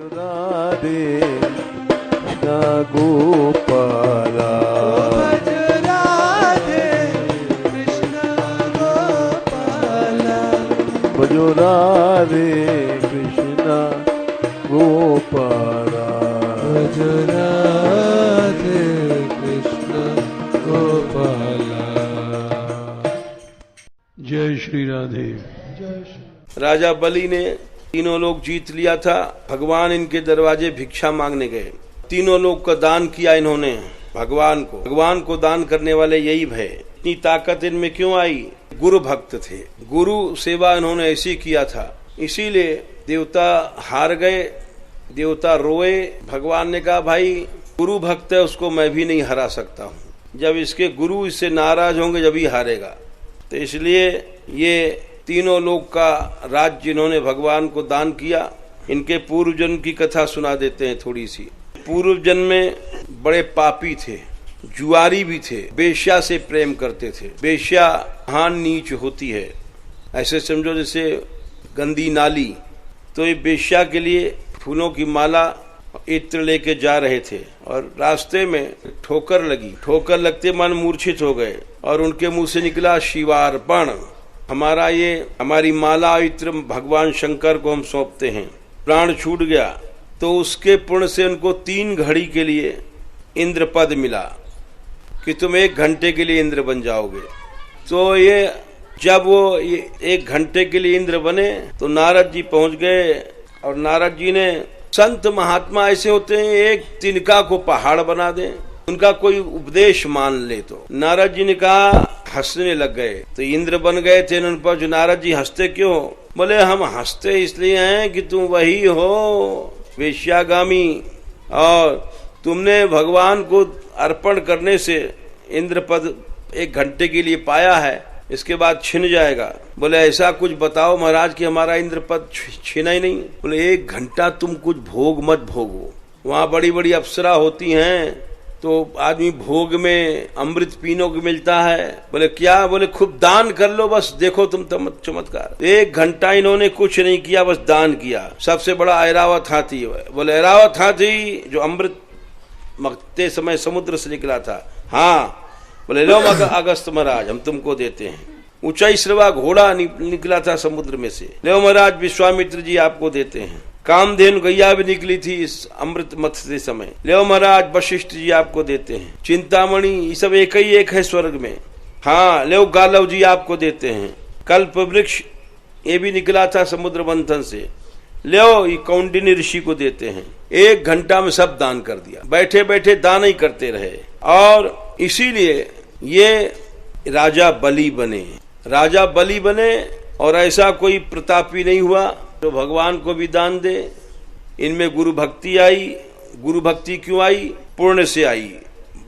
राधे कृष्ण गोपाला भज राधे कृष्ण गोपाला भजो राधे कृष्ण गोपाला भज राधे कृष्ण गोपाला। जय श्री राधे। जय श्री। राजा बलि ने तीनों लोग जीत लिया था। भगवान इनके दरवाजे भिक्षा मांगने गए। तीनों लोग का दान किया इन्होंने भगवान को दान करने वाले यही भय। इतनी ताकत इनमें क्यों आई? गुरु भक्त थे। गुरु सेवा इन्होंने ऐसी किया था, इसीलिए देवता हार गए, देवता रोए। भगवान ने कहा भाई गुरु भक्त है, उसको मैं भी नहीं हरा सकता हूँ। जब इसके गुरु इससे नाराज होंगे जब ही हारेगा। तो इसलिए ये तीनों लोग का राज्य इन्होंने भगवान को दान किया। इनके पूर्व जन्म की कथा सुना देते हैं थोड़ी सी। पूर्व जन्म में बड़े पापी थे, जुआरी भी थे, बेश्या से प्रेम करते थे। बेश्या महान नीच होती है, ऐसे समझो जैसे गंदी नाली। तो ये बेश्या के लिए फूलों की माला इत्र लेके जा रहे थे और रास्ते में ठोकर लगी। ठोकर लगते मन मूर्छित हो गए और उनके मुंह से निकला शिवार्पण। हमारी माला इत्र भगवान शंकर को हम सौंपते हैं। प्राण छूट गया तो उसके पुण्य से उनको 3 घड़ी के लिए इंद्र पद मिला कि तुम 1 घंटे के लिए इंद्र बन जाओगे। तो ये जब वो 1 घंटे के लिए इंद्र बने तो नारद जी पहुंच गए और नारद जी ने, संत महात्मा ऐसे होते हैं एक तिनका को पहाड़ बना दें, उनका कोई उपदेश मान ले। तो नारद जी ने कहा, हंसने लग गए। तो इंद्र बन गए थे उन पर। जो नारद जी हंसते क्यों? बोले हम हंसते इसलिए हैं कि तुम वही हो वेश्यागामी, और तुमने भगवान को अर्पण करने से इंद्र पद 1 घंटे के लिए पाया है, इसके बाद छिन जाएगा। बोले ऐसा कुछ बताओ महाराज कि हमारा इंद्र पद छीना ही नहीं। बोले 1 घंटा तुम कुछ भोग मत भोगो। वहाँ बड़ी बड़ी अप्सरा होती हैं तो आदमी भोग में अमृत पीने को मिलता है। बोले क्या? बोले खूब दान कर लो, बस देखो तुम चमत्कार। 1 घंटा इन्होंने कुछ नहीं किया, बस दान किया। सबसे बड़ा ऐरावत हाथी है। बोले ऐरावत हाथी जो अमृत मगते समय समुद्र से निकला था। हाँ। बोले लो अगस्त महाराज हम तुमको देते हैं। ऊंचाई श्रवा घोड़ा निकला था समुद्र में से, लो महाराज विश्वामित्र जी आपको देते हैं। कामधेनु गैया भी निकली थी इस अमृत मथते समय, ले महाराज वशिष्ठ जी आपको देते हैं। चिंतामणि ये सब एक ही एक है स्वर्ग में। हाँ, ले गालव जी आपको देते हैं। कल्प वृक्ष ये भी निकला था समुद्र मंथन से, ले कौंडिन्य ऋषि को देते हैं। 1 घंटा में सब दान कर दिया। बैठे बैठे दान ही करते रहे और इसीलिए ये राजा बलि बने। राजा बलि बने और ऐसा कोई प्रतापी नहीं हुआ जो भगवान को भी दान दे। इनमें गुरु भक्ति आई। गुरु भक्ति क्यों आई? पुण्य से आई।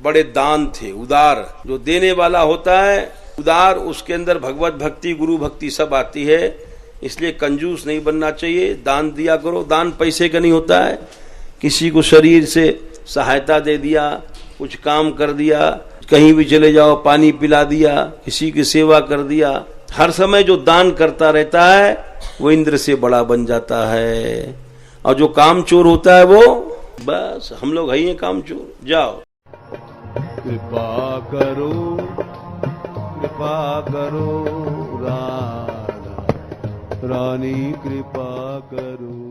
बड़े दान थे, उदार। जो देने वाला होता है उदार, उसके अंदर भगवत भक्ति गुरु भक्ति सब आती है। इसलिए कंजूस नहीं बनना चाहिए, दान दिया करो। दान पैसे का नहीं होता है। किसी को शरीर से सहायता दे दिया, कुछ काम कर दिया, कहीं भी चले जाओ पानी पिला दिया, किसी की सेवा कर दिया। हर समय जो दान करता रहता है वो इंद्र से बड़ा बन जाता है। और जो काम चोर होता है वो बस हम लोग है काम चोर। जाओ। कृपा करो राधा रानी कृपा करो।